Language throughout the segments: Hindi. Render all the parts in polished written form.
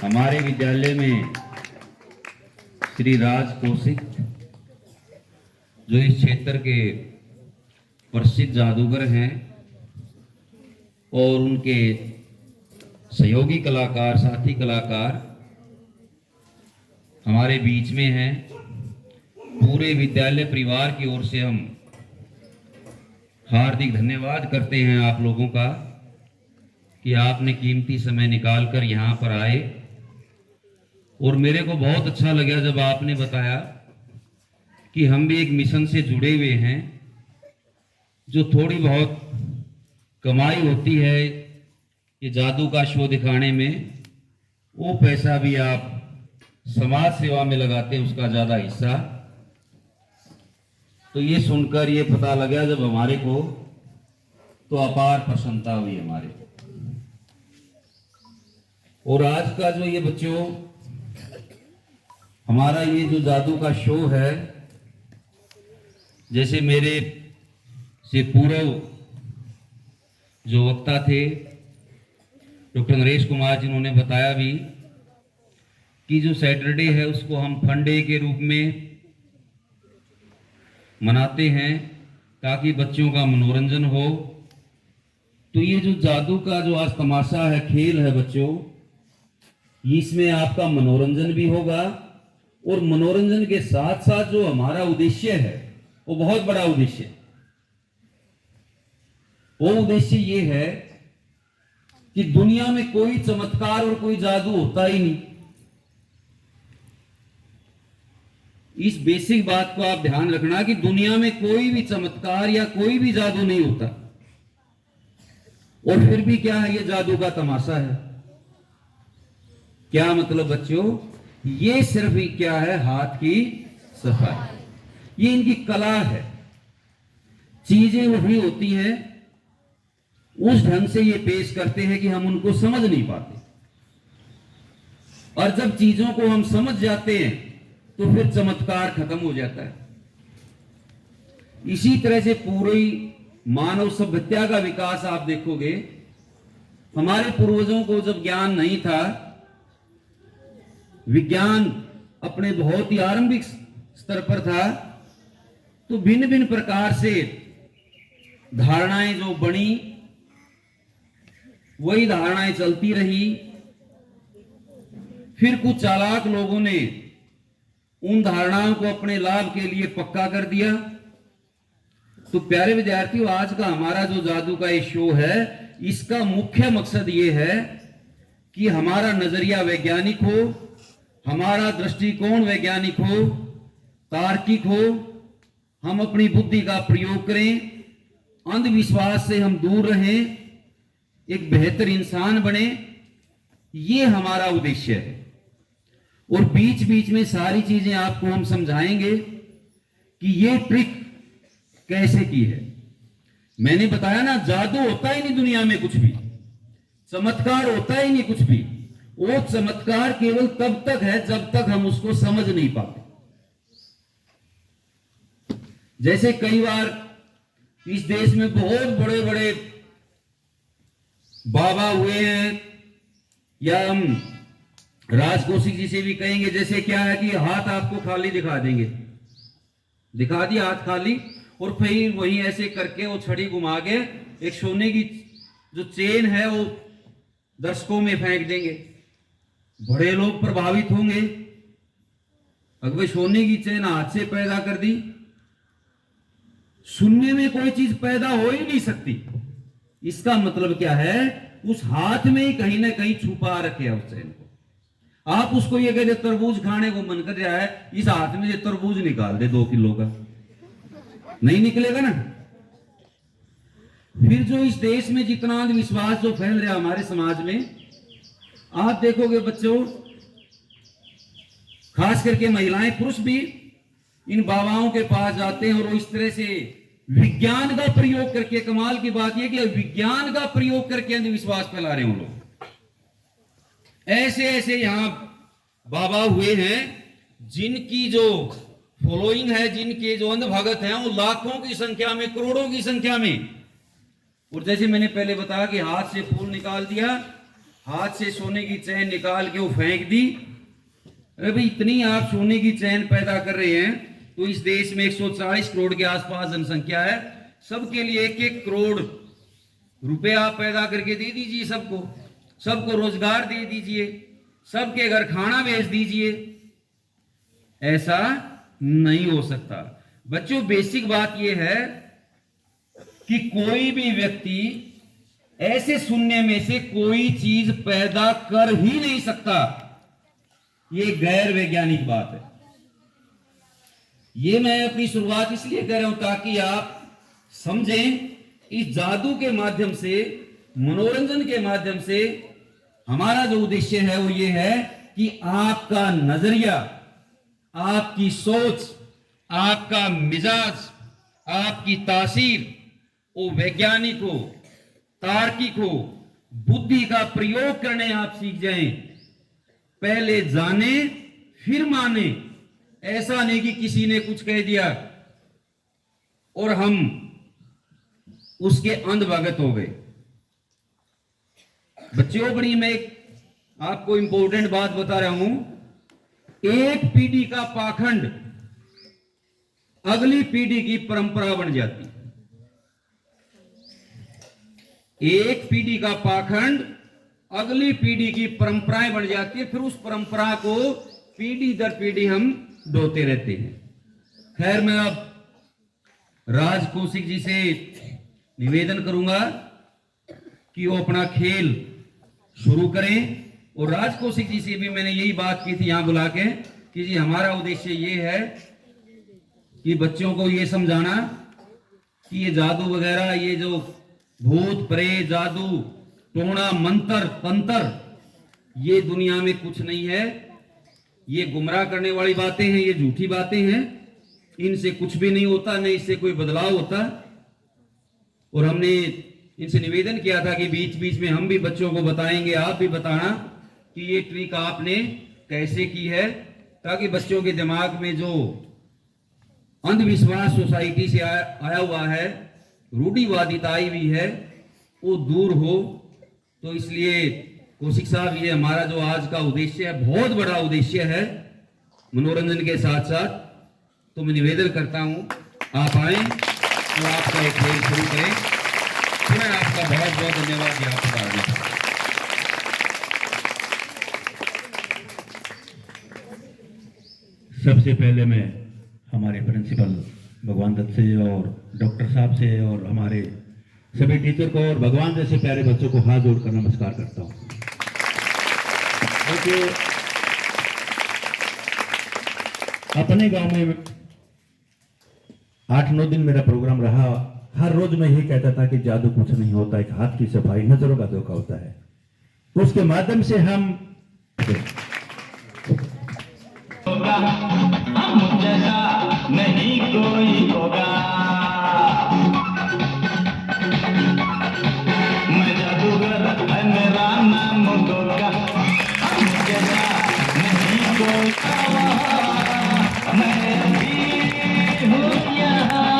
हमारे विद्यालय में श्री राज कौशिक जो इस क्षेत्र के प्रसिद्ध जादूगर हैं और उनके सहयोगी कलाकार, साथी कलाकार हमारे बीच में हैं। पूरे विद्यालय परिवार की ओर से हम हार्दिक धन्यवाद करते हैं आप लोगों का कि आपने कीमती समय निकालकर यहाँ पर आए। और मेरे को बहुत अच्छा लगा जब आपने बताया कि हम भी एक मिशन से जुड़े हुए हैं। जो थोड़ी बहुत कमाई होती है ये जादू का शो दिखाने में, वो पैसा भी आप समाज सेवा में लगाते हैं, उसका ज्यादा हिस्सा। तो ये सुनकर ये पता लगा जब हमारे को, तो अपार प्रसन्नता हुई हमारे को। और आज का जो ये बच्चों हमारा ये जो जादू का शो है, जैसे मेरे से पूर्व जो वक्ता थे डॉक्टर नरेश कुमार, जिन्होंने बताया भी कि जो सैटरडे है उसको हम फन डे के रूप में मनाते हैं ताकि बच्चों का मनोरंजन हो। तो ये जो जादू का जो आज तमाशा है, खेल है बच्चों, इसमें आपका मनोरंजन भी होगा और मनोरंजन के साथ साथ जो हमारा उद्देश्य है वो बहुत बड़ा उद्देश्य है। वो उद्देश्य ये है कि दुनिया में कोई चमत्कार और कोई जादू होता ही नहीं। इस बेसिक बात को आप ध्यान रखना कि दुनिया में कोई भी चमत्कार या कोई भी जादू नहीं होता। और फिर भी क्या है, ये जादू का तमाशा है। क्या मतलब बच्चों, ये सिर्फ ही क्या है, हाथ की सफाई, ये इनकी कला है। चीजें वही होती हैं, उस ढंग से ये पेश करते हैं कि हम उनको समझ नहीं पाते। और जब चीजों को हम समझ जाते हैं तो फिर चमत्कार खत्म हो जाता है। इसी तरह से पूरी मानव सभ्यता का विकास आप देखोगे, हमारे पूर्वजों को जब ज्ञान नहीं था, विज्ञान अपने बहुत ही आरंभिक स्तर पर था, तो भिन्न भिन्न प्रकार से धारणाएं जो बनी वही धारणाएं चलती रही। फिर कुछ चालाक लोगों ने उन धारणाओं को अपने लाभ के लिए पक्का कर दिया। तो प्यारे विद्यार्थियों, आज का हमारा जो जादू का ये शो है, इसका मुख्य मकसद ये है कि हमारा नजरिया वैज्ञानिक हो, हमारा दृष्टिकोण वैज्ञानिक हो, तार्किक हो, हम अपनी बुद्धि का प्रयोग करें, अंधविश्वास से हम दूर रहें, एक बेहतर इंसान बने। ये हमारा उद्देश्य है। और बीच बीच में सारी चीजें आपको हम समझाएंगे कि ये ट्रिक कैसे की है। मैंने बताया ना, जादू होता ही नहीं दुनिया में कुछ भी, चमत्कार होता ही नहीं कुछ भी। वो चमत्कार केवल तब तक है जब तक हम उसको समझ नहीं पाते। जैसे कई बार इस देश में बहुत बड़े बड़े बाबा हुए हैं, या हम राज कौशिक जी से भी कहेंगे, जैसे क्या है कि हाथ आपको खाली दिखा देंगे, दिखा दिया हाथ खाली, और फिर वही ऐसे करके वो छड़ी घुमा के एक सोने की जो चेन है वो दर्शकों में फेंक देंगे। बड़े लोग प्रभावित होंगे, अगर सोने की चेन हाथ से पैदा कर दी, सुनने में कोई चीज पैदा हो ही नहीं सकती। इसका मतलब क्या है, उस हाथ में ही कहीं ना कहीं छुपा रखे उस चैन को। आप उसको ये कहते तरबूज खाने को मन कर रहा है, इस हाथ में से तरबूज निकाल दे 2 किलो का, नहीं निकलेगा ना। फिर जो इस देश में जितना अंधविश्वास जो फैल रहा है हमारे समाज में, आप देखोगे बच्चों, खास करके महिलाएं, पुरुष भी इन बाबाओं के पास जाते हैं और वो इस तरह से विज्ञान का प्रयोग करके, कमाल की बात यह कि विज्ञान का प्रयोग करके अंधविश्वास फैला रहे हैं लोग। ऐसे ऐसे यहां बाबा हुए हैं जिनकी जो फॉलोइंग है, जिनके जो अंधभगत हैं, वो लाखों की संख्या में, करोड़ों की संख्या में। और जैसे मैंने पहले बताया कि हाथ से फूल निकाल दिया हाथ से सोने की चैन निकाल के वो फेंक दी। अरे भाई, इतनी आप सोने की चैन पैदा कर रहे हैं तो इस देश में 140 करोड़ के आसपास जनसंख्या है, सबके लिए 1-1 करोड़ रुपए आप पैदा करके दे दीजिए, सबको रोजगार दे दीजिए, सबके घर खाना भेज दीजिए। ऐसा नहीं हो सकता। बच्चों, बेसिक बात यह है कि कोई भी व्यक्ति ऐसे शून्य में से कोई चीज पैदा कर ही नहीं सकता। यह गैर वैज्ञानिक बात है। यह मैं अपनी शुरुआत इसलिए कर रहा हूं ताकि आप समझें, इस जादू के माध्यम से, मनोरंजन के माध्यम से हमारा जो उद्देश्य है वो ये है कि आपका नजरिया, आपकी सोच, आपका मिजाज, आपकी तासीर वो वैज्ञानिक हो, तार्किक हो, बुद्धि का प्रयोग करने आप सीख जाएं। पहले जाने फिर माने। ऐसा नहीं कि किसी ने कुछ कह दिया और हम उसके अंधभगत हो गए। बच्चों, बड़ी मैं एक आपको इंपॉर्टेंट बात बता रहा हूं। एक पीढ़ी का पाखंड अगली पीढ़ी की परंपरा बन जाती है। एक पीढ़ी का पाखंड अगली पीढ़ी की परंपराएं बन जाती है, फिर उस परंपरा को पीढ़ी दर पीढ़ी हम ढोते रहते हैं। खैर, मैं अब राज कौशिक जी से निवेदन करूंगा कि वो अपना खेल शुरू करें। और राज कौशिक जी से भी मैंने यही बात की थी यहां बुला के कि जी, हमारा उद्देश्य ये है कि बच्चों को ये समझाना कि ये जादू वगैरह, ये जो भूत प्रेत, जादू टोना, मंत्र तंत्र, ये दुनिया में कुछ नहीं है। ये गुमराह करने वाली बातें हैं, ये झूठी बातें हैं। इनसे कुछ भी नहीं होता, नहीं इससे कोई बदलाव होता। और हमने इनसे निवेदन किया था कि बीच बीच में हम भी बच्चों को बताएंगे, आप भी बताना कि ये ट्रिक आपने कैसे की है, ताकि बच्चों के दिमाग में जो अंधविश्वास सोसाइटी से आया हुआ है, रूढ़िवादिता आई हुई है, वो दूर हो। तो इसलिए कौशिक साहब, ये हमारा जो आज का उद्देश्य है, बहुत बड़ा उद्देश्य है मनोरंजन के साथ साथ। तो मैं निवेदन करता हूं आप आए और आपका एक खेल शुरू करें। पुनः आपका बहुत बहुत धन्यवाद ज्ञापन करना। सबसे पहले मैं हमारे प्रिंसिपल भगवान दत्त से और डॉक्टर साहब से और हमारे सभी टीचर को और भगवान जैसे प्यारे बच्चों को हाथ जोड़कर नमस्कार करता हूं। देखिए, अपने गांव में 8-9 दिन मेरा प्रोग्राम रहा। हर रोज मैं यही कहता था कि जादू कुछ नहीं होता, एक हाथ की सफाई, नजरों का धोखा होता है। उसके माध्यम से हम जैसा नहीं कोई होगा। मैं जादूगर है, मेरा नाम गोगा। जैसा नहीं कोई, मैं भी हूँ यहाँ,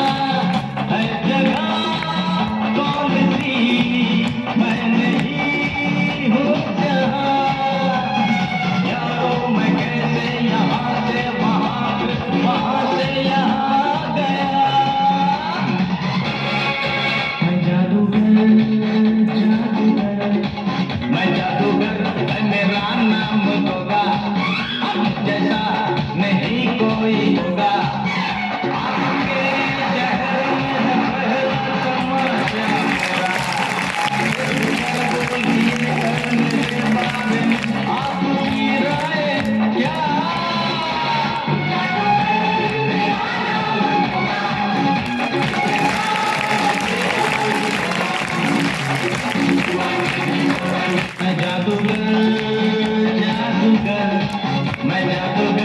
है जगह कौन सी, मैं नहीं हूँ जहाँ। यारो मैं कैसे यहाँ से वहाँ से यहाँ गया। मैं जादूगर, मैं जादूगर है, मेरा नाम गोगा। जैसा नहीं कोई होगा। आपके शहर में पहला तमाशा मेरा। करने के बारे में आपकी राय क्या? मैं जादूगर, जादूगर, मैं जादूगर।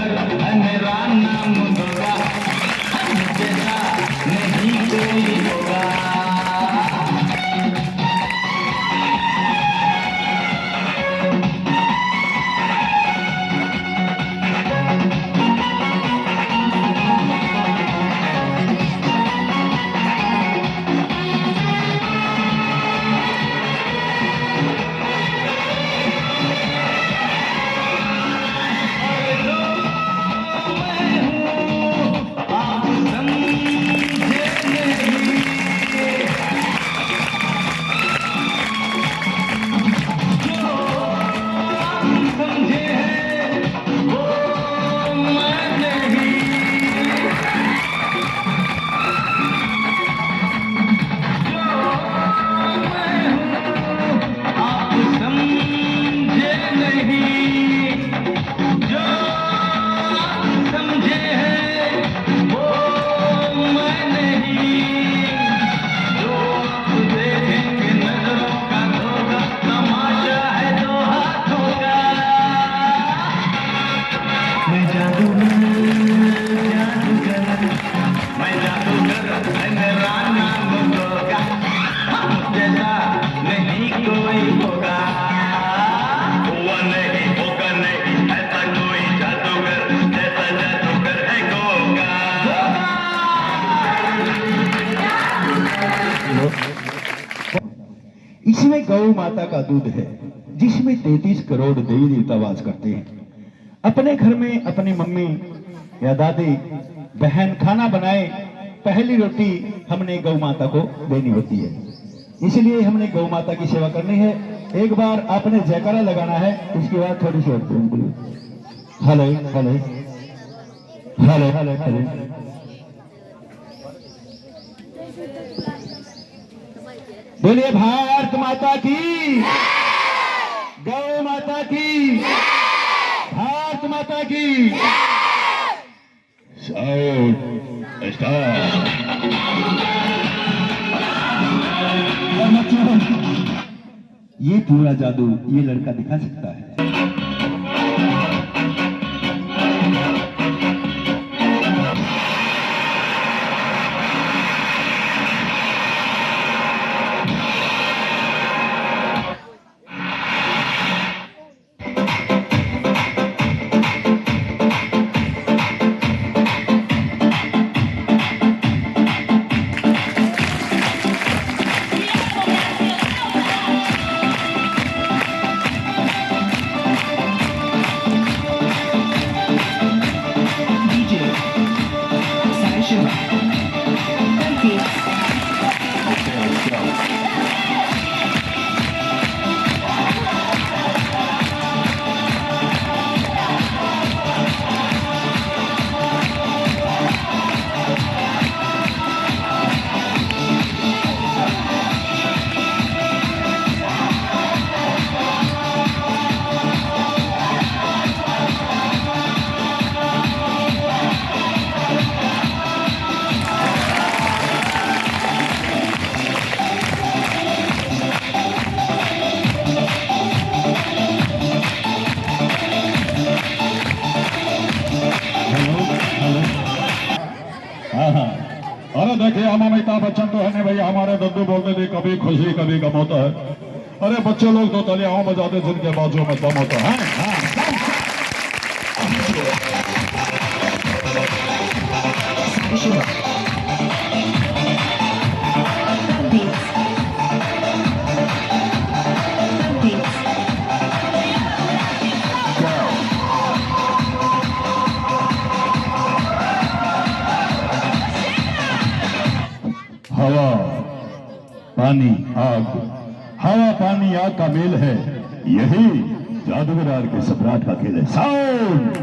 गौ माता का दूध है जिसमें 33 करोड़ देवी देवता वास करते हैं। अपने घर में अपनी मम्मी या दादी बहन खाना बनाए, पहली रोटी हमने गौ माता को देनी होती है, इसलिए हमने गौ माता की सेवा करनी है। एक बार आपने जयकारा लगाना है, इसके बाद थोड़ी सी hello hello hello hello hello. बोलिए भारत माता की, गौ माता की, भारत माता की। Sound start. ये पूरा जादू ये लड़का दिखा सकता है। अरे देखिए हम अमिताभ बच्चन तो है नहीं भैया, हमारे दद्दू बोलते थे कभी खुशी कभी गम होता है। अरे बच्चे लोग तो तलियाओं बजाते जिनके बाजू में दम होता है। हवा पानी आग, हवा पानी आग का मेल है, यही जादूगर के सम्राट का खेल है। साउंड।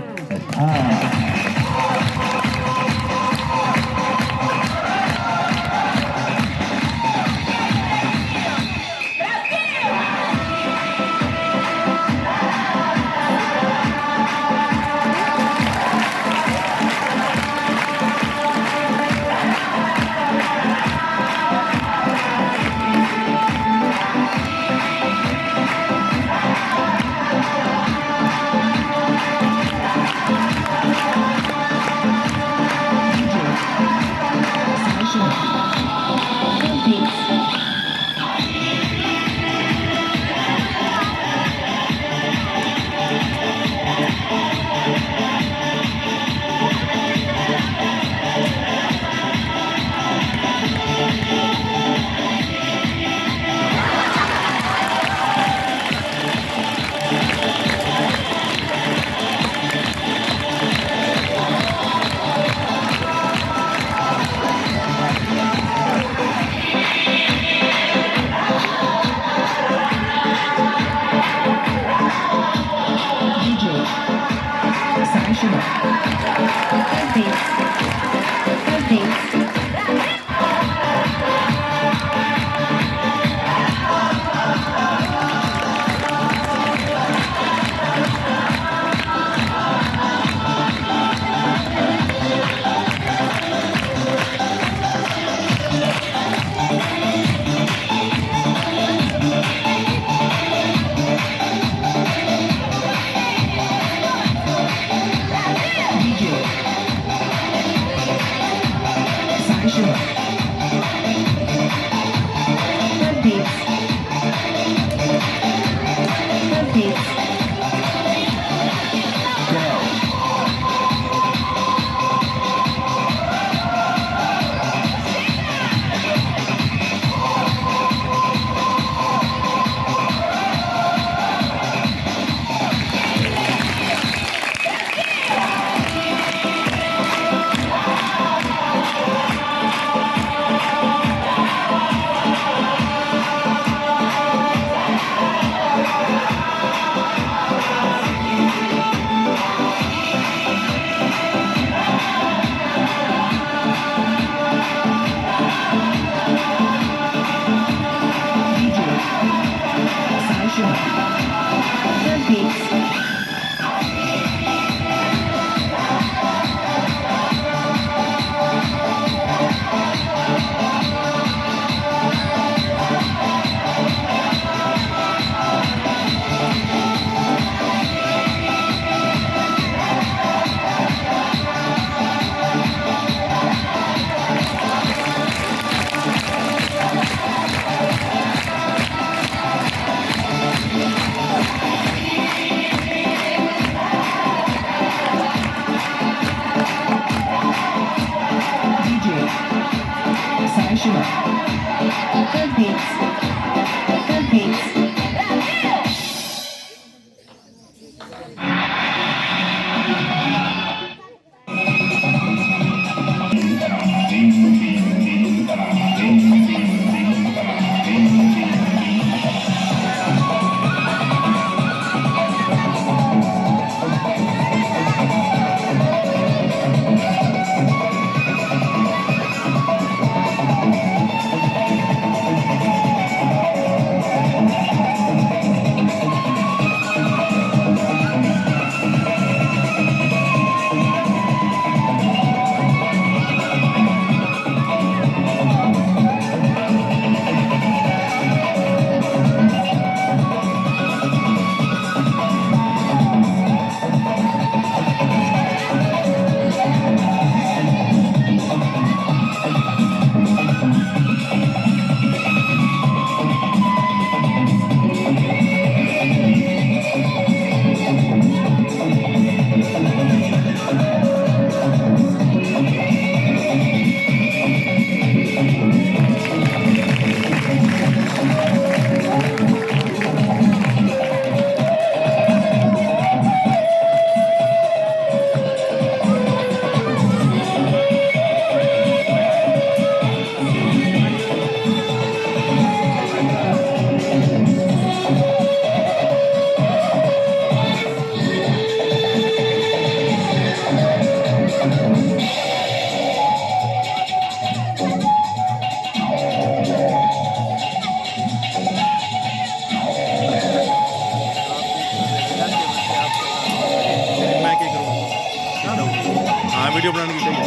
मैं क्या करूँ? हाँ वीडियो बनाने की चाहिए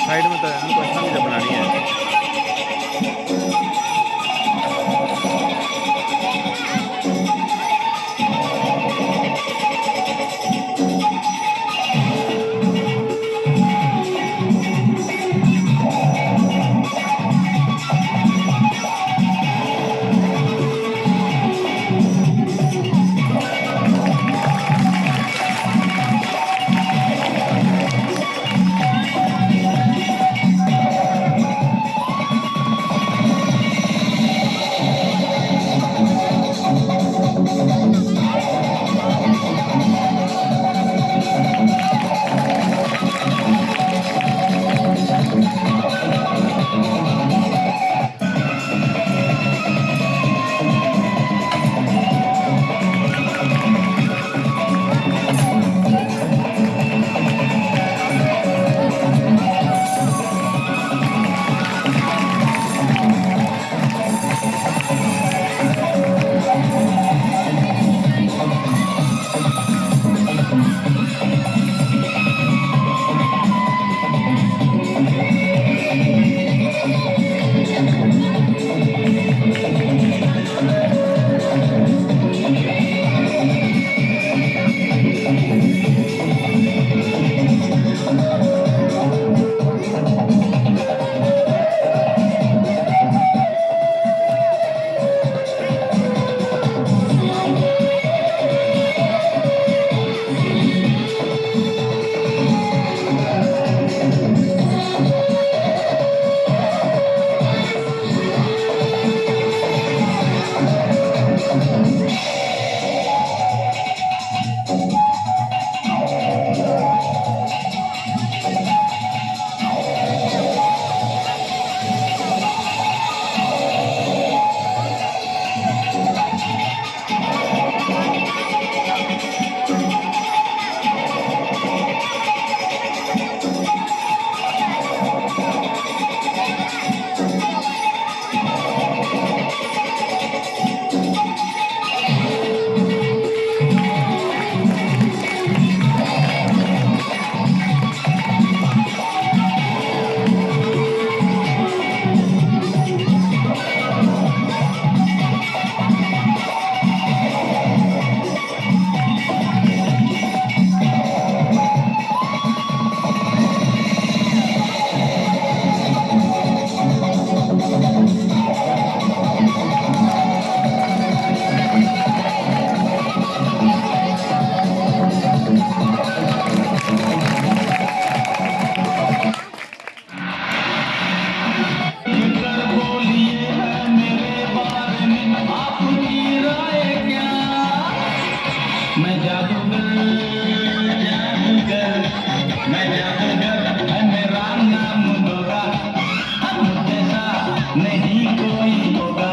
साइड में तो हमको अच्छा वीडियो बनानी है। मैं जादूगर जादूगर मैं जादूगर है मेरा नाम होगा जैसा नहीं कोई होगा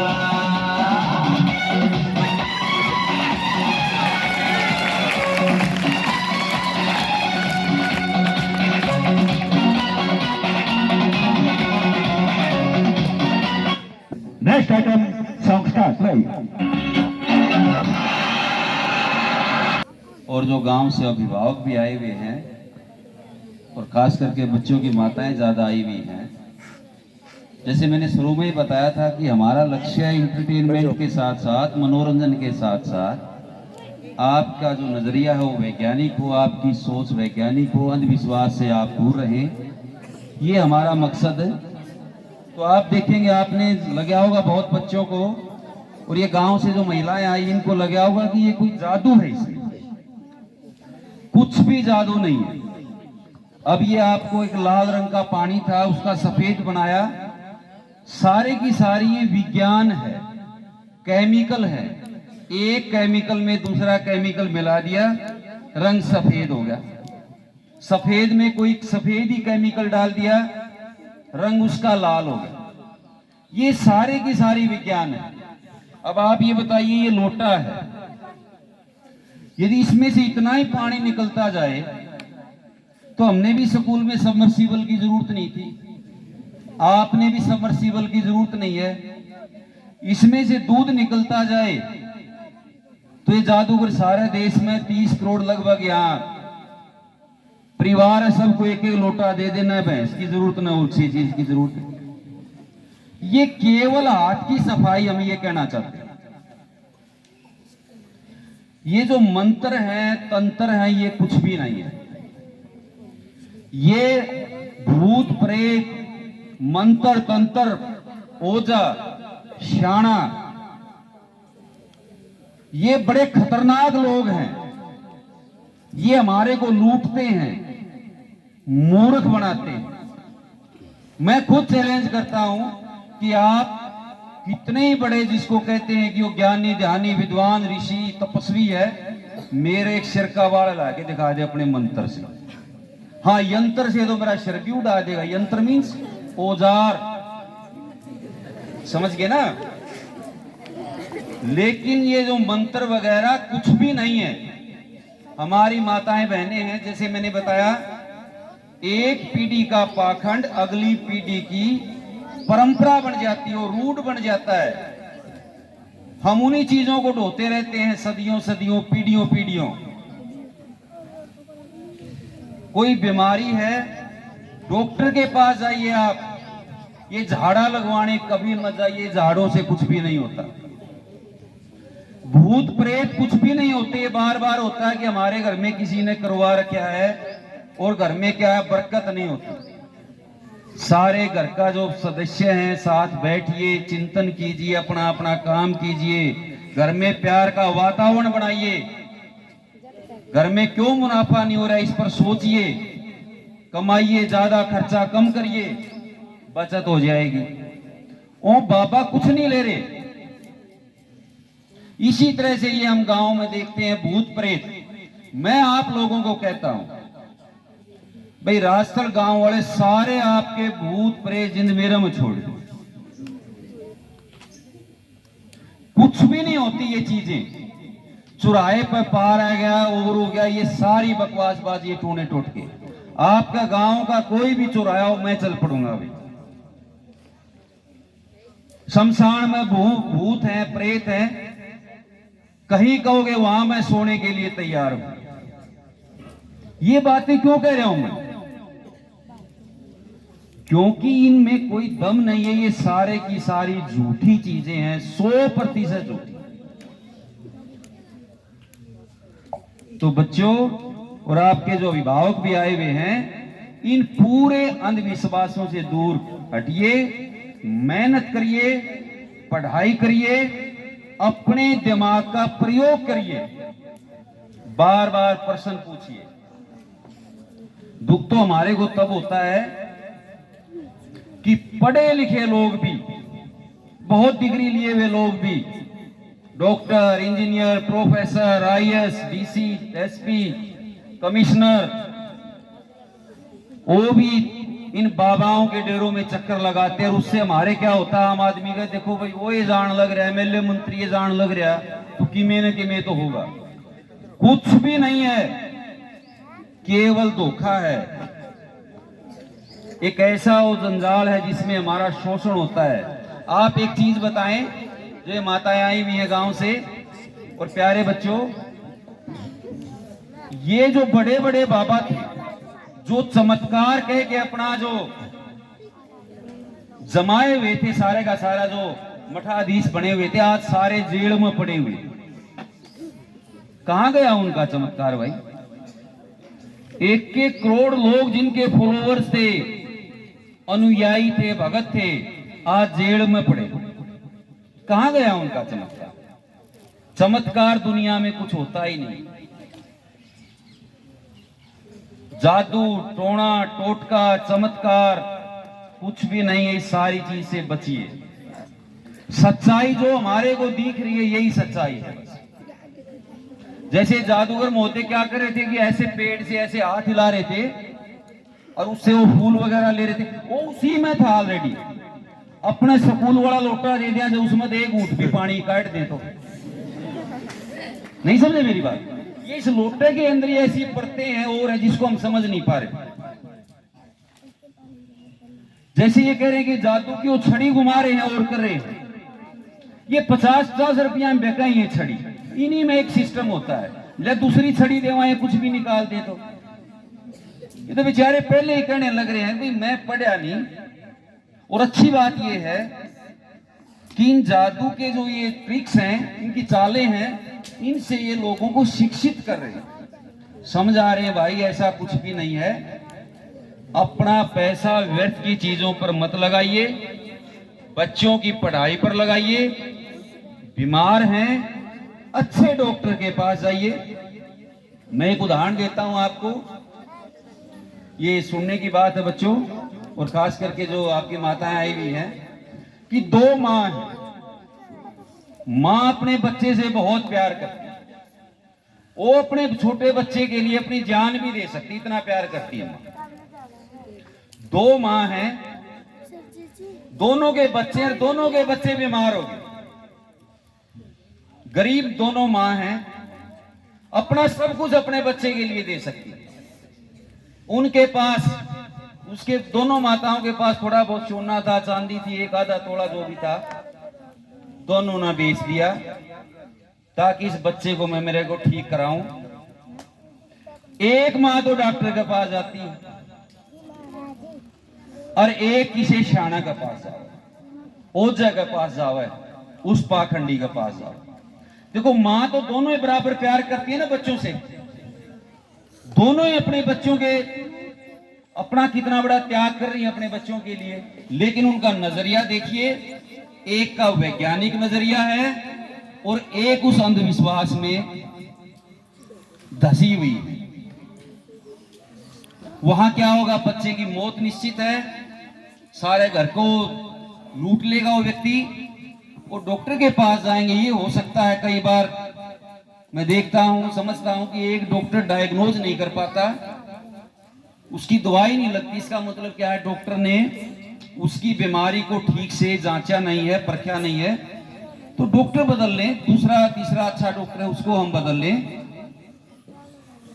next item song start play. और जो गांव से अभिभावक भी आए हुए हैं और खास करके बच्चों की माताएं ज़्यादा आई हुई हैं। जैसे मैंने शुरू में ही बताया था कि हमारा लक्ष्य इंटरटेनमेंट के साथ साथ मनोरंजन के साथ साथ आपका जो नज़रिया है वो वैज्ञानिक हो, आपकी सोच वैज्ञानिक हो, अंधविश्वास से आप दूर रहें, ये हमारा मकसद है। तो आप देखेंगे, आपने लगा होगा बहुत बच्चों को, और ये गांव से जो महिलाएं आई इनको लगा होगा कि ये कोई जादू है, इसमें कुछ भी जादू नहीं है। अब ये आपको एक लाल रंग का पानी था, उसका सफेद बनाया, सारे की सारी ये विज्ञान है, केमिकल है। एक केमिकल में दूसरा केमिकल मिला दिया, रंग सफेद हो गया। सफेद में कोई सफेद ही केमिकल डाल दिया, रंग उसका लाल हो गया। ये सारे की सारी विज्ञान है। अब आप ये बताइए, ये लोटा है, यदि इसमें से इतना ही पानी निकलता जाए तो हमने भी स्कूल में सबमर्सिबल की जरूरत नहीं थी, आपने भी सबमर्सिबल की जरूरत नहीं है। इसमें से दूध निकलता जाए तो ये जादूगर सारे देश में 30 करोड़ लगभग यहाँ परिवार है, सबको एक एक लोटा दे देना है, भैंस की जरूरत ना हो, उसी चीज की जरूरत है। ये केवल हाथ की सफाई, हम ये कहना चाहते हैं। ये जो मंत्र है, तंत्र है, ये कुछ भी नहीं है। ये भूत प्रेत, मंत्र तंत्र, ओझा शाना, ये बड़े खतरनाक लोग हैं। ये हमारे को लूटते हैं, मूर्ख बनाते हैं। मैं खुद चैलेंज करता हूं कि आप कितने ही बड़े, जिसको कहते हैं कि वो ज्ञानी ध्यानी विद्वान ऋषि तपस्वी है, मेरे एक सिर का बाल ला के दिखा दे अपने मंत्र से। हाँ, यंत्र से तो मेरा सिर भी उड़ा देगा। यंत्र मीन्स औजार, समझ गए ना। लेकिन ये जो मंत्र वगैरह कुछ भी नहीं है। हमारी माताएं बहनें हैं, जैसे मैंने बताया, एक पीढ़ी का पाखंड अगली पीढ़ी की परंपरा बन जाती है, रूढ़ बन जाता है। हम उन्हीं चीजों को ढोते रहते हैं सदियों सदियों, पीढ़ियों पीढ़ियों। कोई बीमारी है, डॉक्टर के पास जाइए आप। ये झाड़ा लगवाने कभी मत जाइए, झाड़ों से कुछ भी नहीं होता। भूत प्रेत कुछ भी नहीं होते। बार बार होता है कि हमारे घर में किसी ने करवा रखा है और घर में क्या है, बरकत नहीं होती। सारे घर का जो सदस्य हैं, साथ बैठिए, चिंतन कीजिए, अपना अपना काम कीजिए, घर में प्यार का वातावरण बनाइए। घर में क्यों मुनाफा नहीं हो रहा है, इस पर सोचिए, कमाइए, ज्यादा खर्चा कम करिए, बचत हो जाएगी। ओ बाबा कुछ नहीं ले रहे। इसी तरह से ये हम गांव में देखते हैं भूत प्रेत। मैं आप लोगों को कहता हूं भाई, राजस्थल गांव वाले सारे आपके भूत प्रेत जिंद मेरे में छोड़ दो। कुछ भी नहीं होती ये चीजें। चुराहे पर पार आ गया, ओवर हो गया, ये सारी बकवासबाजी, ये टूने टोटके। आपका गांव का कोई भी चुराया हो, मैं चल पड़ूंगा भाई। शमशान में भूत हैं, प्रेत हैं, कहीं कहोगे वहां मैं सोने के लिए तैयार हूं। ये बातें क्यों कह रहा हूं मैं? क्योंकि इनमें कोई दम नहीं है। ये सारे की सारी झूठी चीजें हैं, 100% झूठी। तो बच्चों और आपके जो अभिभावक भी आए हुए हैं, इन पूरे अंधविश्वासों से दूर हटिए, मेहनत करिए, पढ़ाई करिए, अपने दिमाग का प्रयोग करिए, बार बार प्रश्न पूछिए। दुख तो हमारे को तब होता है कि पढ़े लिखे लोग भी, बहुत डिग्री लिए हुए लोग भी doctor, engineer, professor, IAS, DC, SP, commissioner, वो भी इन बाबाओं के डेरों में चक्कर लगाते हैं। और उससे हमारे क्या होता है, आम आदमी का, देखो भाई वो ये जान लग रहा है, एमएलए मंत्री ये जान लग रहा, तो किमे न किमे तो होगा। कुछ भी नहीं है, केवल धोखा है। एक ऐसा वो जंजाल है जिसमें हमारा शोषण होता है। आप एक चीज बताएं, जो ये माताएं आई हुई है गांव से, और प्यारे बच्चों, ये जो बड़े बड़े बाबा थे, जो चमत्कार कह के अपना जो जमाए हुए थे, सारे का सारा जो मठाधीश बने हुए थे, आज सारे जेल में पड़े हुए। कहां गया उनका चमत्कार भाई? 1-1 करोड़ लोग जिनके फॉलोअर्स थे, अनुयायी थे, भगत थे, आज जेल में पड़े। कहां गया उनका चमत्कार? चमत्कार दुनिया में कुछ होता ही नहीं। जादू, टोना, टोटका, चमत्कार कुछ भी नहीं है। इस सारी चीज से बचिए। सच्चाई जो हमारे को दिख रही है, यही सच्चाई है। जैसे जादूगर मोते क्या कर रहे थे कि ऐसे पेड़ से ऐसे हाथ हिला रहे थे और उससे वो फूल वगैरह ले रहे थे, वो उसी में था ऑलरेडी। अपने स्कूल वाला लोटा दे दिया जो उसमें एक घूंट भी पानी काट दे, तो नहीं समझे मेरी बात? ये इस लोटे के अंदर ऐसी परतें हैं और है जिसको हम समझ नहीं पा रहे। जैसे ये कह रहे हैं कि जादू की वो छड़ी घुमा रहे हैं और कर रहे हैं, ये 50-50 रुपया में बेका ये छड़ी। इन्हीं में एक सिस्टम होता है, ले दूसरी छड़ी देवाएं कुछ भी निकाल दे। तो ये तो बेचारे पहले ही कहने लग रहे हैं भाई मैं पढ़ा नहीं। और अच्छी बात ये है कि इन जादू के जो ये ट्रिक्स हैं, इनकी चालें हैं, इनसे ये लोगों को शिक्षित कर रहे हैं, समझा रहे हैं भाई ऐसा कुछ भी नहीं है। अपना पैसा व्यर्थ की चीजों पर मत लगाइए, बच्चों की पढ़ाई पर लगाइए। बीमार हैं, अच्छे डॉक्टर के पास जाइए। मैं एक उदाहरण देता हूं आपको, ये सुनने की बात है बच्चों, और खास करके जो आपकी माताएं आई हुई हैं, कि 2 माँ हैं। माँ अपने बच्चे से बहुत प्यार करती है, वो अपने छोटे बच्चे के लिए अपनी जान भी दे सकती, इतना प्यार करती है माँ। 2 माँ हैं, दोनों के बच्चे बीमार हो गए। गरीब दोनों माँ हैं, अपना सब कुछ अपने बच्चे के लिए दे सकती है। उनके पास, उसके दोनों माताओं के पास थोड़ा बहुत सोना था, चांदी थी, एक आधा तोड़ा जो भी था, दोनों ने बेच दिया ताकि इस बच्चे को मैं मेरे को ठीक कराऊं। एक माँ तो डॉक्टर के पास जाती है और एक किसी शाना के पास जाओ, ओझा के पास जाओ, उस पाखंडी के पास जाओ। देखो माँ तो दोनों ही बराबर प्यार करती है ना बच्चों से, दोनों ही अपने बच्चों के अपना कितना बड़ा त्याग कर रही है अपने बच्चों के लिए। लेकिन उनका नजरिया देखिए, एक का वैज्ञानिक नजरिया है और एक उस अंधविश्वास में धसी हुई है। वहां क्या होगा, बच्चे की मौत निश्चित है, सारे घर को लूट लेगा वो व्यक्ति। वो डॉक्टर के पास जाएंगे, ये हो सकता है कई बार मैं देखता हूं, समझता हूं कि एक डॉक्टर डायग्नोज नहीं कर पाता, उसकी दवाई नहीं लगती। इसका मतलब क्या है, डॉक्टर ने उसकी बीमारी को ठीक से जांचा नहीं है, परखा नहीं है। तो डॉक्टर बदल लें, दूसरा तीसरा अच्छा डॉक्टर है उसको हम बदल लें।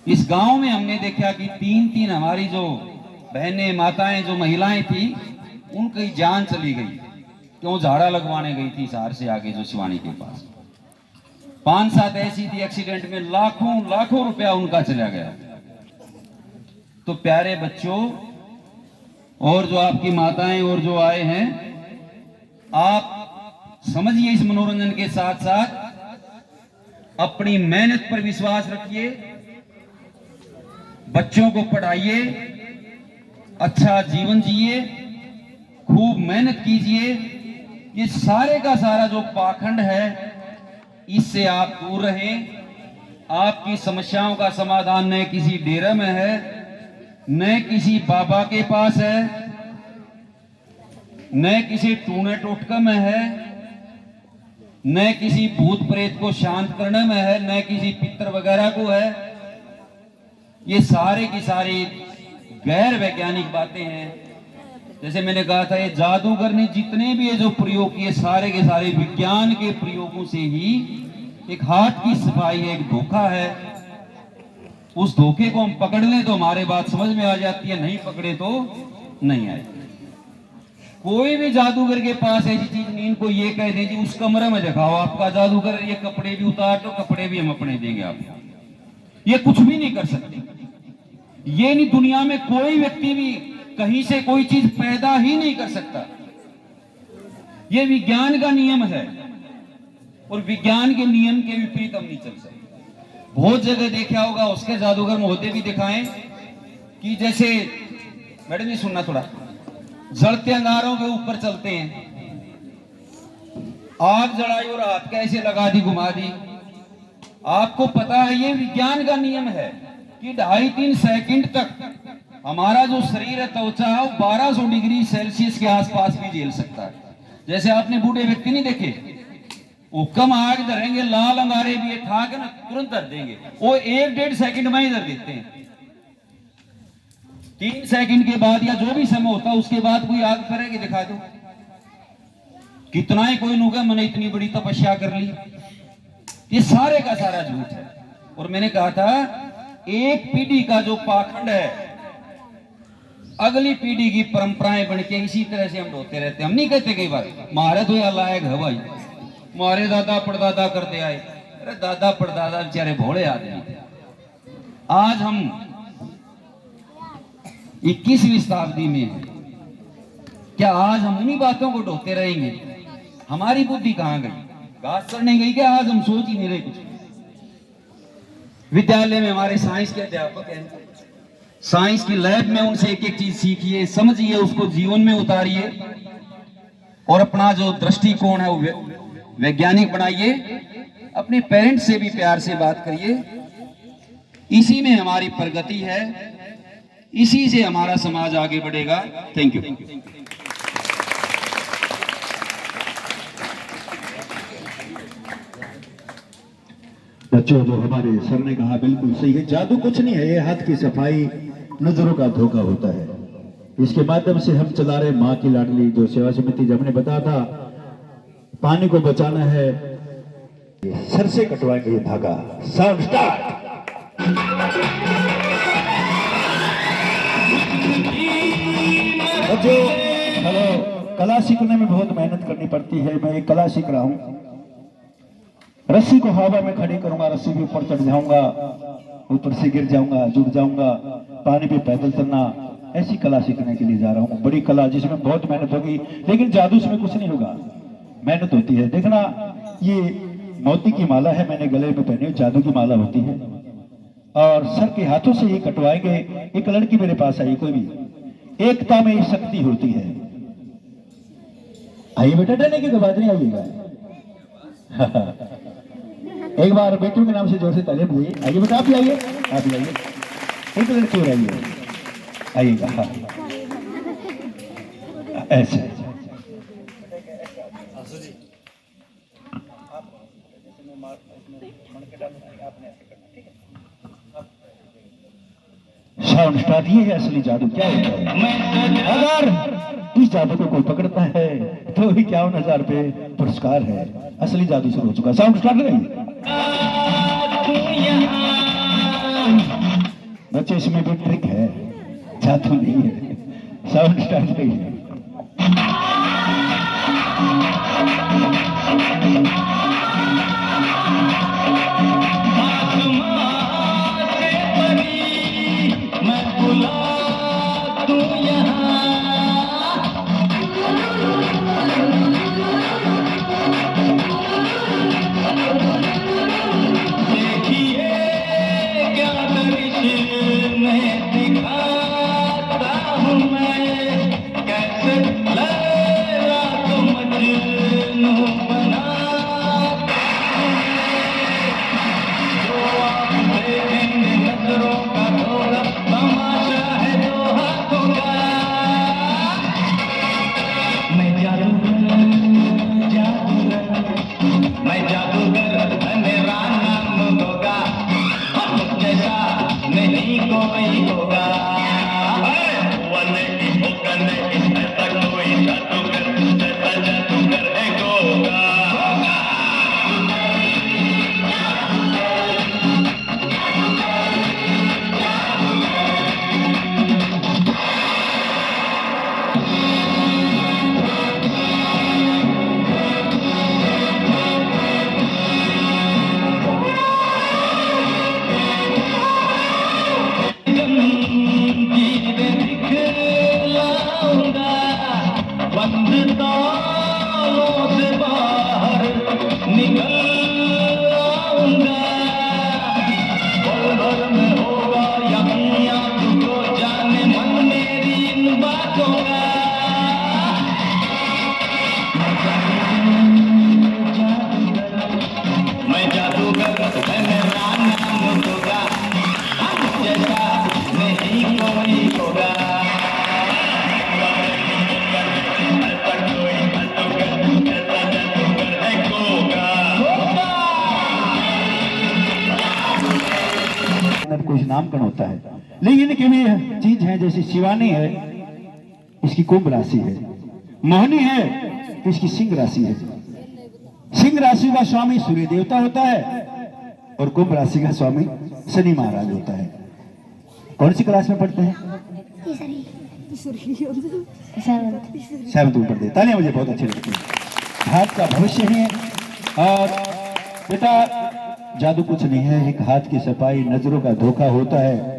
इस गांव में हमने देखा कि 3-3 हमारी जो बहनें, माताएं, जो महिलाएं थी, उनकी जान चली गई, क्यों? झाड़ा लगवाने गई थी शहर से आगे जो शिवानी के पास। 5-7 ऐसी थी, एक्सीडेंट में लाखों रुपया उनका चला गया। तो प्यारे बच्चों और जो आपकी माताएं और जो आए हैं, आप समझिए, इस मनोरंजन के साथ साथ अपनी मेहनत पर विश्वास रखिए, बच्चों को पढ़ाइए, अच्छा जीवन जिए, खूब मेहनत कीजिए। ये सारे का सारा जो पाखंड है, इससे आप दूर रहें। आपकी समस्याओं का समाधान न किसी डेरे में है, न किसी बाबा के पास है, न किसी टूने टोटका में है, न किसी भूत प्रेत को शांत करने में है, न किसी पितर वगैरह को है। ये सारे की सारी गैर वैज्ञानिक बातें हैं। जैसे मैंने कहा था, ये जादूगर ने जितने भी ये जो प्रयोग किए सारे के सारे विज्ञान के प्रयोगों से ही, एक हाथ की सफाई है, एक धोखा है। उस धोखे को हम पकड़ लें तो हमारे बात समझ में आ जाती है, नहीं पकड़े तो नहीं आए। कोई भी जादूगर के पास ऐसी चीज नहीं, इनको ये कह दें जी उस कमरे में दिखाओ आपका जादूगर, ये कपड़े भी उतार दो, कपड़े भी हम अपने देंगे आपको। ये कुछ भी नहीं कर सकते। ये नहीं, दुनिया में कोई व्यक्ति भी कहीं से कोई चीज पैदा ही नहीं कर सकता। ये विज्ञान का नियम है और विज्ञान के नियम के विपरीत हम नहीं चल सकते। बहुत जगह देखा होगा, उसके जादूगर महोदय भी दिखाएं कि जैसे, मैडम जी सुनना थोड़ा, जलते अंगारों के ऊपर चलते हैं, आग जलाई और हाथ कैसे लगा दी, घुमा दी। आपको पता है ये विज्ञान का नियम है कि 2.5-3 सेकंड तक हमारा जो शरीर है, त्वचा है, 1200 डिग्री सेल्सियस के आसपास भी झेल सकता है। जैसे आपने बूढ़े व्यक्ति नहीं देखे, वो कम आग धरेंगे, लाल अंगारे भी ये ठा के ना तुरंत धर देंगे, वो 1-1.5 सेकंड में ही धर देते हैं। 3 सेकंड के बाद या जो भी समय होता है उसके बाद कोई आग करेगी, दिखा दो। कितना ही कोई नुगा मैंने इतनी बड़ी तपस्या कर ली। ये सारे का सारा झूठ है। और मैंने कहा था, एक पीढ़ी का जो पाखंड है, अगली पीढ़ी की परंपराएं बन के इसी तरह से हम ढोते रहते हैं। हम नहीं कहते कई बार मारे तो यह लायक है भाई, मारे दादा परदादा करते आए। अरे दादा परदादा बेचारे भोले आदमी। आज हम 21वीं शताब्दी में हैं। क्या आज हम उन्हीं बातों को ढोते रहेंगे? हमारी बुद्धि कहां गई? घास चढ़ने गई क्या? आज हम सोच ही नहीं रहे कुछ। विद्यालय में हमारे साइंस के अध्यापक हैं, साइंस की लैब में उनसे एक एक चीज सीखिए, समझिए, उसको जीवन में उतारिए और अपना जो दृष्टिकोण है वो वैज्ञानिक बनाइए। अपने पेरेंट्स से भी प्यार से बात करिए। इसी में हमारी प्रगति है, इसी से हमारा समाज आगे बढ़ेगा। Thank you. बच्चों, जो हमारे सर ने कहा बिल्कुल सही है। जादू कुछ नहीं है, ये हाथ की सफाई, नजरों का धोखा होता है। इसके माध्यम से हम चला रहे माँ की लाडली जो सेवा समिति, जब हमने बताया था पानी को बचाना है, सर से कटवाएंगे ये धागा। Sound start. बच्चों, हेलो, कला सीखने में बहुत मेहनत करनी पड़ती है। मैं एक कला सीख रहा हूँ। रस्सी को हवा में खड़ी करूंगा, रस्सी के ऊपर चढ़ जाऊंगा, ऊपर से गिर जाऊंगा, जुड़ जाऊंगा, पानी पे पैदल चलना, ऐसी कला सीखने के लिए जा रहा हूँ। बड़ी कला जिसमें बहुत मेहनत होगी, लेकिन जादू इसमें कुछ नहीं होगा, मेहनत होती है। देखना, ये मोती की माला है, मैंने गले में पहनी, जादू की माला होती है और सर के हाथों से ये कटवाएंगे। एक लड़की मेरे पास आई, कोई भी, एकता में शक्ति होती है। आइए बेटा, डरने की बात नहीं, आइएगा। एक बार बेटियों के नाम से जोर से तालियां बजाइए। आइए बेटा, आप भी आइए, आप भी आइए। एक लड़की और आइए, आइएगा। हाँ, ऐसे साउंड स्टार्ट। ये है असली जादू। क्या होता है? अगर इस जादू को कोई पकड़ता है तो 51,000 रुपए पुरस्कार है। असली जादू शुरू हो चुका। साउंड स्टार्ट लगाइए बच्चे, इसमें भी ट्रिक है, जादू नहीं है। साउंड स्टार्ट लगाइए। अंदर कुछ नामकरण होता है, लेकिन इनके भी चीज है, जैसे शिवानी है, इसकी कुंभ राशि है, मोहनी है तो इसकी सिंह राशि है। सिंह राशि का स्वामी सूर्य देवता होता है और कुंभ राशि का स्वामी शनि महाराज होता है। कौन सी क्लास में पढ़ते हैं? सेवंथ में पढ़ते हैं। तालियां मुझे बहुत अच्छी लगती है। हाथ का भविष्य है। और बेटा जादू कुछ नहीं है, एक हाथ की सफाई, नजरों का धोखा होता है।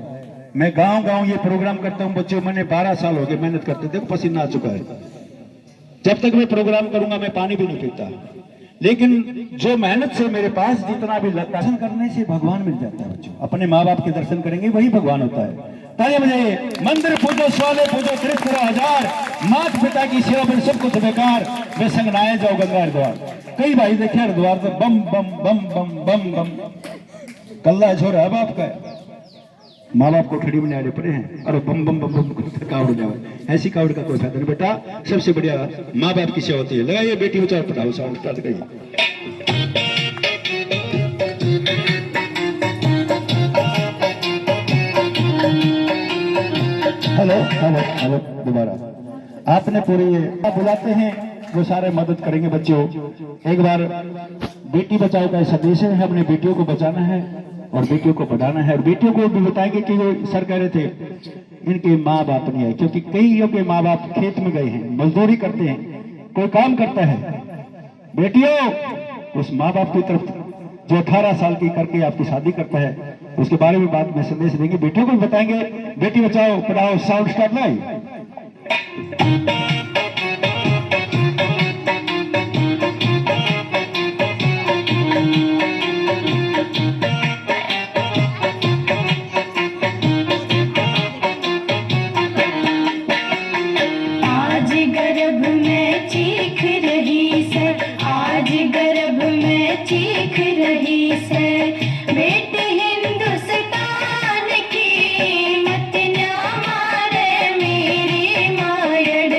मैं गांव गांव ये प्रोग्राम करता हूं बच्चों, मैंने 12 साल हो गए मेहनत करते, देखो पसीना आ चुका है। जब तक मैं प्रोग्राम करूंगा मैं पानी भी नहीं पीता, लेकिन जो मेहनत से मेरे पास जितना भी लगता है, दर्शन करने से भगवान मिल जाता है बच्चों। अपने माँ बाप के दर्शन करेंगे वही भगवान होता है। तालियां बजाइए। मंदिर पूजो स्वाले पूजो कृत करो हजार, माता पिता की सेवा में सब कुछ बेकार, वे संग नाए जाओ गंगा हरिद्वार। कई भाई देखे हरिद्वार तो बम बम बम बम बम बम कल्ला छोरा है बाप का, माँ बाप को खड़ी बनाने पड़े हैं और बम बम बम बम कावड़ जाए। ऐसी कावड़ का कोई फायदा नहीं बेटा, सबसे बढ़िया माँ बाप की सेवा होती है। लगाइए बेटी बचाओ पढ़ाओ साउंड स्टार्ट करिए। हेलो हेलो हेलो दोबारा आपने पूरी आप बुलाते हैं, वो सारे मदद करेंगे बच्चों। एक बार बेटी बचाओ का संदेश है, हमने बेटियों को बचाना है और बेटियों को पढ़ाना है। और बेटियों को भी बताएंगे कि वो सर कह रहे थे इनके माँ बाप नहीं आए, क्योंकि कईयों के माँ बाप खेत में गए हैं, मजदूरी करते हैं, कोई काम करता है। बेटियों उस माँ बाप की तरफ जो 18 साल की करके आपकी शादी करता है, उसके बारे में बात में संदेश देंगे, बेटियों को भी बताएंगे। बेटी बचाओ पढ़ाओ साउंड स्टार्ट लाई। आज गर्भ में चीख रही से, आज गर्भ में चीख रही से, बेटे हिंदुस्तान की मत न मारे मेरी मायड़।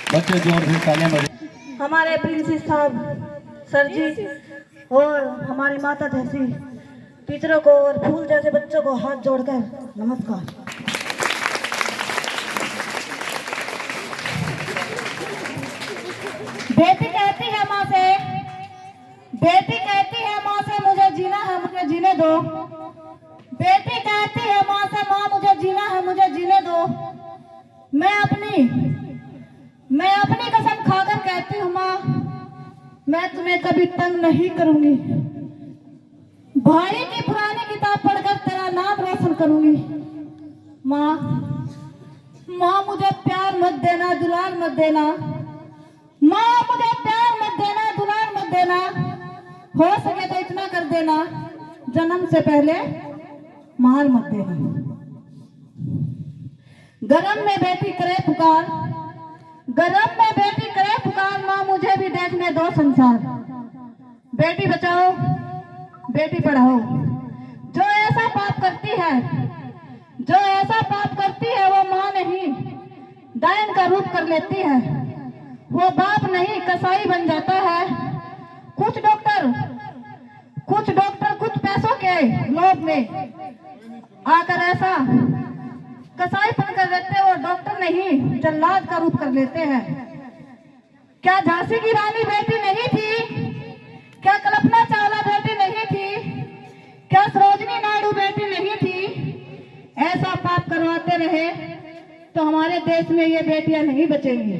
बच्चे जोर से तालियां बजाएं। हमारे प्रिंसिपल साहब सर जी और हमारी माता जैसी टीचरों को और फूल जैसे बच्चों को हाथ जोड़कर नमस्कार। बेटी कहती है माँ से, बेटी कहती है माँ से मुझे जीना है, मुझे जीने दो। बेटी कहती है माँ से, माँ मुझे जीना है, मुझे जीने दो। मैं अपनी कसम खाकर कहती हूँ माँ, मैं तुम्हें कभी तंग नहीं करूंगी। भाई की पुरानी किताब पढ़कर तेरा नाम रोशन करूंगी। माँ माँ मुझे प्यार मत देना, दुलार मत देना। माँ मुझे प्यार मत देना, दुलार मत देना। हो सके तो इतना कर देना, जन्म से पहले मार मत देना। गरम में बेटी करे पुकार, गरम में बेटी करे पुकार। माँ मुझे भी देखने दो संसार। बेटी बचाओ, बेटी पढ़ाओ। जो ऐसा पाप करती है, जो ऐसा पाप करती है, वो माँ नहीं डायन का रूप कर लेती है। वो बाप नहीं कसाई बन जाता है। कुछ डॉक्टर कुछ पैसों के लोभ में आकर ऐसा कसाई बनकर रहते और डॉक्टर नहीं जल्लाद का रूप कर लेते हैं। क्या झांसी की रानी बेटी नहीं थी? क्या कल्पना चावला बेटी नहीं थी? क्या सरोजनी नायडू बेटी नहीं थी? ऐसा पाप करवाते रहे तो हमारे देश में ये बेटियां नहीं बचेंगी।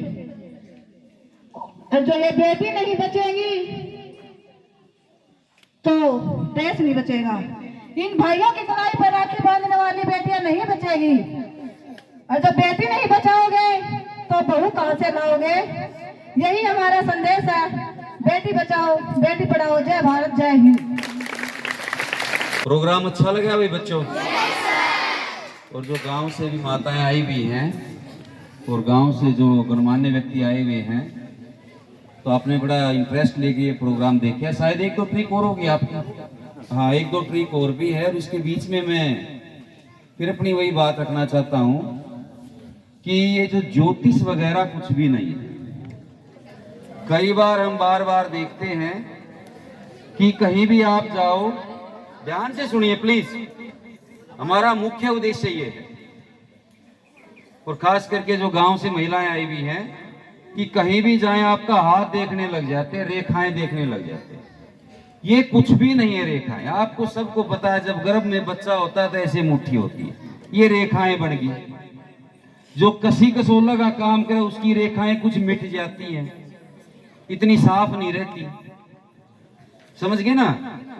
और जो ये बेटी नहीं बचेंगी तो देश नहीं बचेगा। इन भाइयों की कलाई पर राखी बांधने वाली बेटियां नहीं बचेगी। और जब बेटी नहीं बचाओगे तो बहू कहां से लाओगे? यही हमारा संदेश है। बेटी बचाओ, बेटी पढ़ाओ। जय भारत, जय हिंद। प्रोग्राम अच्छा लगा भाई बच्चों? और जो गांव से भी माताएं आई हुई हैं और गांव से जो गणमान्य व्यक्ति आए हुए हैं, तो आपने बड़ा इंटरेस्ट लेके ये प्रोग्राम देखा। शायद एक दो ट्रिक और होगी आपकी। हाँ, एक दो ट्रिक और भी है। और इसके बीच में मैं फिर अपनी वही बात रखना चाहता हूँ कि ये जो ज्योतिष वगैरह कुछ भी नहीं है। कई बार हम बार बार देखते हैं कि कहीं भी आप जाओ, ध्यान से सुनिए प्लीज, हमारा मुख्य उद्देश्य ये है, और खास करके जो गांव से महिलाएं आई हुई हैं, कि कहीं भी जाएं आपका हाथ देखने लग जाते हैं, रेखाएं देखने लग जाते हैं। ये कुछ भी नहीं है रेखाएं। आपको सबको पता है जब गर्भ में बच्चा होता है तो ऐसे मुट्ठी होती है, ये रेखाएं बन गई। जो कसी कसोला का काम करे उसकी रेखाएं कुछ मिट जाती हैं, इतनी साफ नहीं रहती, समझ गए ना।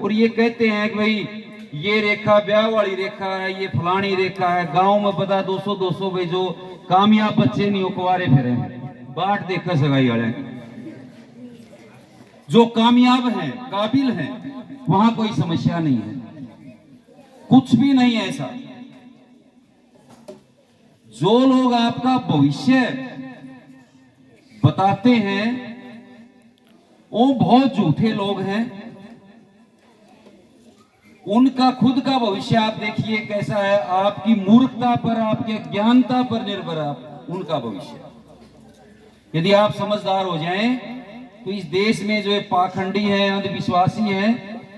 और ये कहते हैं कि भाई ये रेखा ब्याह वाली रेखा है, ये फलानी रेखा है। गांव में पता 200 भाई जो कामयाब बच्चे नहीं हो कुंवारे फिरे हैं, बाट देखा सगाई वाले। जो कामयाब हैं, काबिल हैं, वहां कोई समस्या नहीं है, कुछ भी नहीं है ऐसा। जो लोग आपका भविष्य बताते हैं वो बहुत झूठे लोग हैं। उनका खुद का भविष्य आप देखिए कैसा है। आपकी मूर्खता पर, आपके ज्ञानता पर निर्भर है उनका भविष्य। यदि आप समझदार हो जाएं तो इस देश में जो पाखंडी है, अंधविश्वासी है,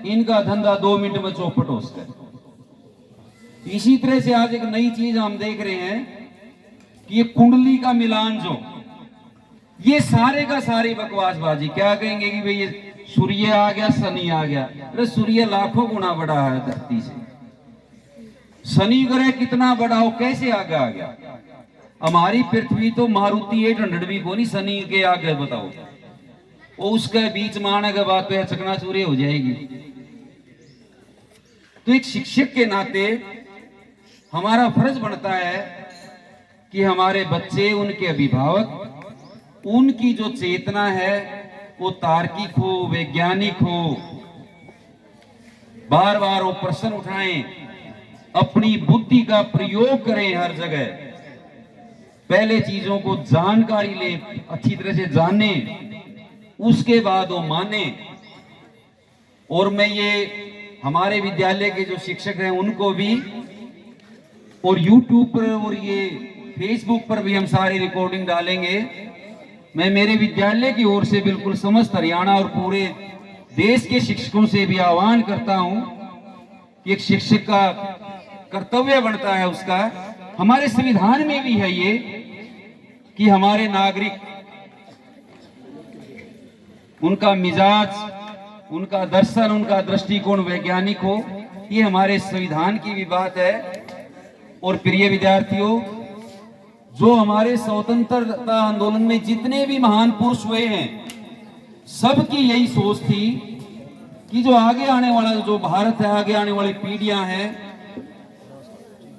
इनका धंधा 2 मिनट में चौपट हो सकता है। इसी तरह से आज एक नई चीज हम देख रहे हैं कि ये कुंडली का मिलान, जो ये सारे का सारी बकवासबाजी। क्या कहेंगे कि भाई ये सूर्य आ गया, शनि आ गया। अरे सूर्य लाखों गुना बड़ा है धरती से, शनि ग्रह कितना बड़ा हो, कैसे आगे आ गया? हमारी पृथ्वी तो मारुति 800 भी को नहीं, शनि के आगे बताओ। वो उसके बीच में आने के बाद तो चकनाचूरी हो जाएगी। तो एक शिक्षक के नाते हमारा फर्ज बनता है कि हमारे बच्चे, उनके अभिभावक, उनकी जो चेतना है वो तार्किक हो, वैज्ञानिक हो, बार बार वो प्रश्न उठाएं, अपनी बुद्धि का प्रयोग करें हर जगह। पहले चीजों को जानकारी ले, अच्छी तरह से जाने, उसके बाद वो माने। और मैं ये हमारे विद्यालय के जो शिक्षक हैं उनको भी, और YouTube पर और ये Facebook पर भी हम सारी रिकॉर्डिंग डालेंगे। मैं मेरे विद्यालय की ओर से बिल्कुल समस्त हरियाणा और पूरे देश के शिक्षकों से भी आह्वान करता हूं कि एक शिक्षक का कर्तव्य बनता है उसका, हमारे संविधान में भी है ये, कि हमारे नागरिक, उनका मिजाज, उनका दर्शन, उनका दृष्टिकोण वैज्ञानिक हो। ये हमारे संविधान की भी बात है। और प्रिय विद्यार्थियों, जो हमारे स्वतंत्रता आंदोलन में जितने भी महान पुरुष हुए हैं, सबकी यही सोच थी कि जो आगे आने वाला जो भारत है, आगे आने वाली पीढ़ियां हैं,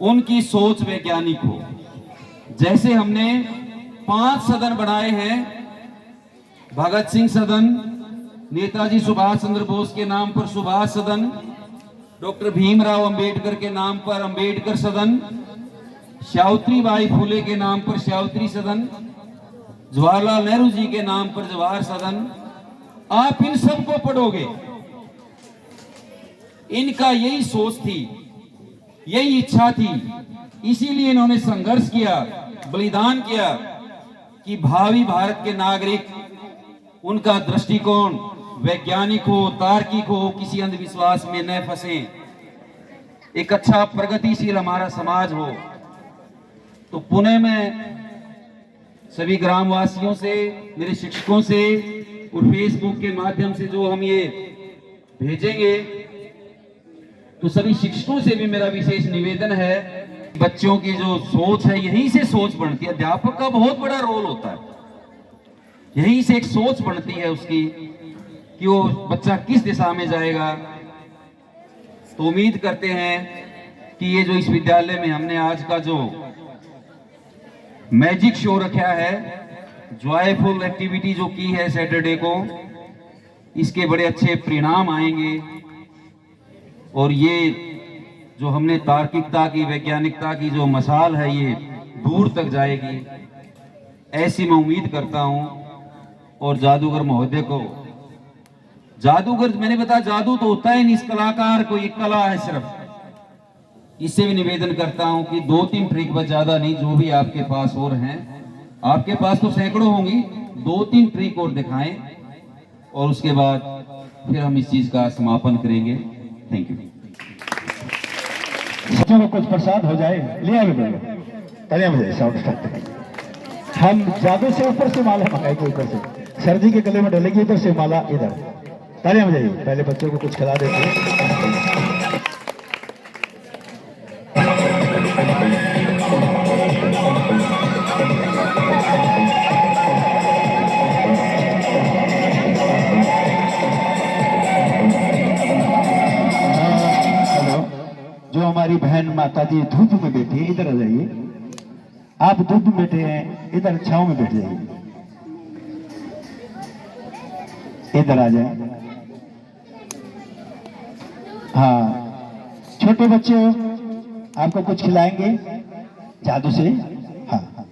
उनकी सोच वैज्ञानिक हो। जैसे हमने 5 सदन बनाए हैं, भगत सिंह सदन, नेताजी सुभाष चंद्र बोस के नाम पर सुभाष सदन, डॉक्टर भीमराव अंबेडकर के नाम पर अंबेडकर सदन, सावित्रीबाई फुले के नाम पर सावित्री सदन, जवाहरलाल नेहरू जी के नाम पर जवाहर सदन। आप इन सबको पढ़ोगे, इनका यही सोच थी, यही इच्छा थी। इसीलिए इन्होंने संघर्ष किया, बलिदान किया कि भावी भारत के नागरिक, उनका दृष्टिकोण वैज्ञानिक हो, तार्किक हो, किसी अंधविश्वास में न फंसे, एक अच्छा प्रगतिशील हमारा समाज हो। तो पुणे में सभी ग्रामवासियों से, मेरे शिक्षकों से और फेसबुक के माध्यम से जो हम ये भेजेंगे, तो सभी शिक्षकों से भी मेरा विशेष निवेदन है, बच्चों की जो सोच है यहीं से सोच बनती है। अध्यापक का बहुत बड़ा रोल होता है, यहीं से एक सोच बनती है उसकी कि वो बच्चा किस दिशा में जाएगा। तो उम्मीद करते हैं कि ये जो इस विद्यालय में हमने आज का जो मैजिक शो रखा है, जॉयफुल एक्टिविटी जो की है सैटरडे को, इसके बड़े अच्छे परिणाम आएंगे और ये जो हमने तार्किकता की, वैज्ञानिकता की जो मसाल है ये दूर तक जाएगी, ऐसी मैं उम्मीद करता हूं। और जादूगर महोदय को, जादूगर मैंने बताया जादू तो होता है नहीं, इस कलाकार को ये कला है सिर्फ, इससे भी निवेदन करता हूं कि 2-3 ट्रिक बस, ज्यादा नहीं, जो भी आपके पास और हैं, आपके पास तो सैकड़ों होंगी, 2-3 ट्रिक और दिखाएं और उसके बाद फिर हम इस चीज का समापन करेंगे। Thank you. बच्चों को कुछ प्रसाद हो जाए, ले आगे बोलो, तालियां बजाइए, साउंड स्टार्ट। हम जादू से ऊपर से माला मंगाएंगे, ऊपर से सर जी के गले में डलेगी, इधर से माला इधर, तालियां बजाइए। पहले बच्चों को कुछ खिला देते हैं। जो हमारी बहन माता जी धूप में बैठी है, इधर आ जाइए। आप धूप में बैठे हैं, इधर छांव में बैठ जाइए, इधर आ जाए। हाँ, छोटे बच्चे आपको कुछ खिलाएंगे जादू से। हाँ,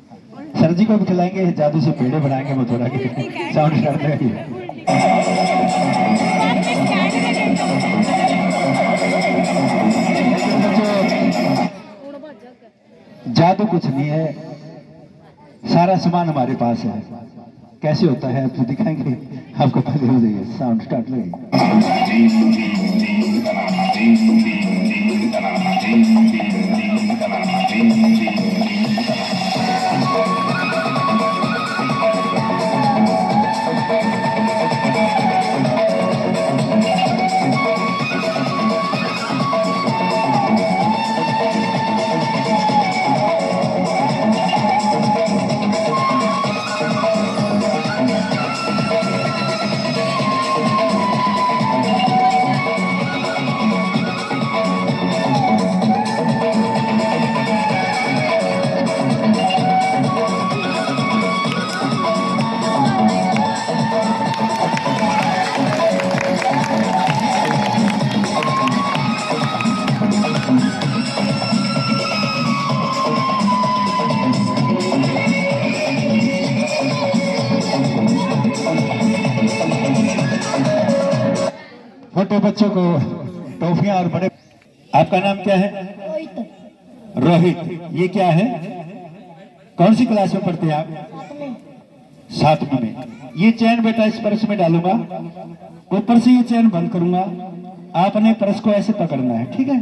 सर जी को भी खिलाएंगे, जादू से पेड़े बनाएंगे मथुरा के। साउंड स्टार्ट करिए। जादू कुछ नहीं है, सारा सामान हमारे पास है। कैसे होता है आपको दिखाएंगे, आपको पहले हो जाइए। साउंड स्टार्ट लगे। छोटे बच्चों को टॉफियां और बड़े। आपका नाम क्या है? रोहित। ये क्या है? कौन सी क्लास में पढ़ते हैं आप? 7वीं में। ये चैन बेटा इस पर्स में डालूंगा, ऊपर से ये चैन बंद करूंगा, आपने पर्स को ऐसे पकड़ना है, ठीक है?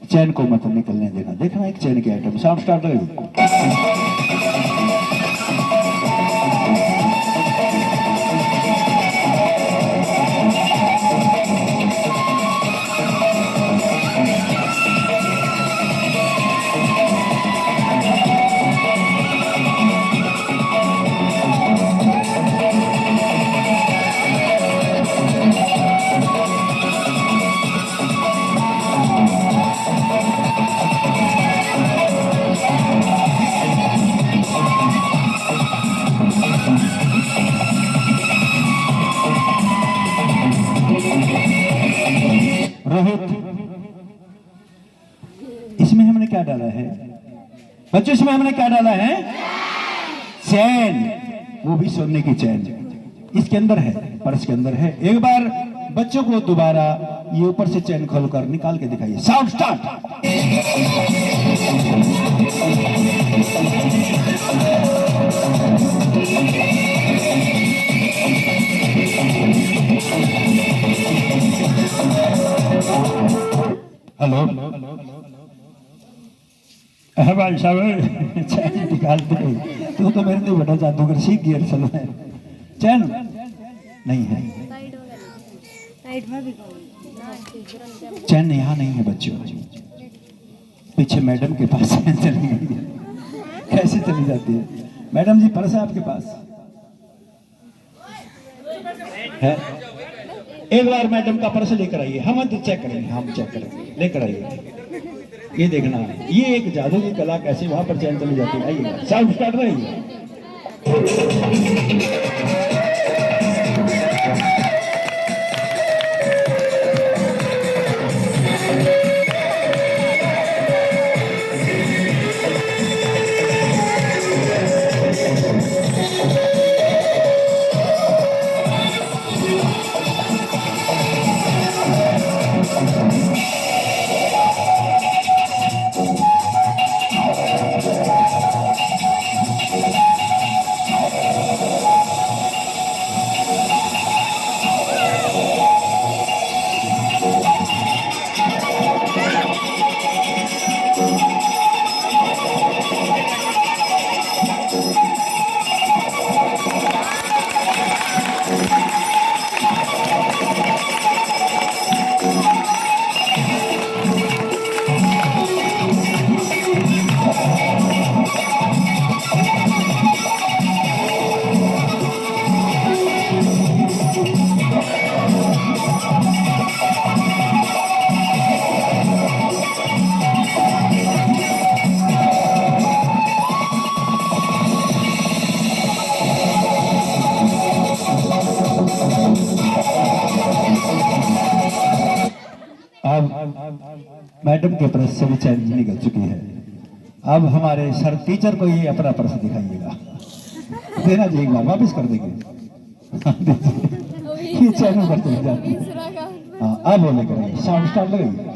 चैन को मत निकलने देना। देखना एक चैन के आइटम। साउंड स्टार्ट करेगा। इसमें हमने क्या डाला है बच्चों? इसमें हमने क्या डाला है? चैन, वो भी सोने की चैन इसके अंदर है, पर्स के अंदर है। एक बार बच्चों को दोबारा ये ऊपर से चैन खोलकर निकाल के दिखाइए। Sound start. हेलो है भाई साहब, चैन निकालते नहीं। तू तो मेरे से बड़ा जादूगर सीख गियर चलो है। चैन नहीं है, चैन यहाँ नहीं है बच्चों, पीछे मैडम के पास चैन चली गई है। कैसे चली जाती है मैडम जी? पर्स है आपके पास है? एक बार मैडम का पर्स लेकर आइए, हम तो चेक करेंगे, हम चेक करेंगे, लेकर आइए। ये देखना, ये एक जादू की कला कैसे वहां पर चैन चली जाती है। आइए साउंड स्टार्ट रही है। मैडम के पर्स से भी चैन निकल चुकी है। अब हमारे सर टीचर को ये अपना पर्स दिखाइएगा, देना जी, एक बार वापिस कर देंगे। ये चैन पर चली जाती है। हाँ अब वो लेकर आइए, साउंड स्टार्ट लगाइए।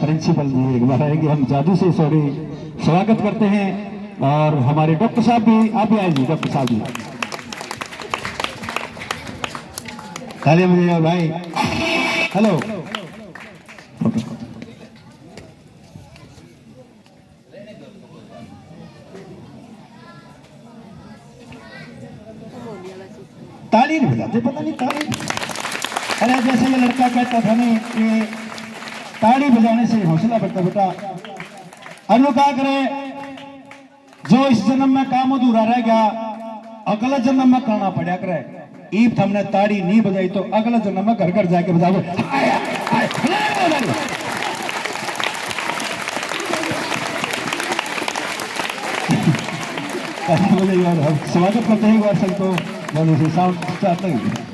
प्रिंसिपल जी एक बार आएंगे, हम जादू से सॉरी स्वागत करते हैं। और हमारे डॉक्टर साहब भी, आप भी आए जी, डॉक्टर साहब भी तालियां बजाइए भाई। हेलो ताली नहीं बजाते, पता नहीं ताली। अरे जैसे ये लड़का कहता था नहीं कि ताली बजाने से हौसला बढ़ता। बेटा अनु क्या करे, जो इस जन्म में काम अधूरा रह गया अगला जन्म में करना पड़ा करे। ईब हमने ताड़ी नहीं बजाई तो अगला जन्म में घर घर जाके बजाओ। स्वागत करते हैं साउंड चाहते हैं।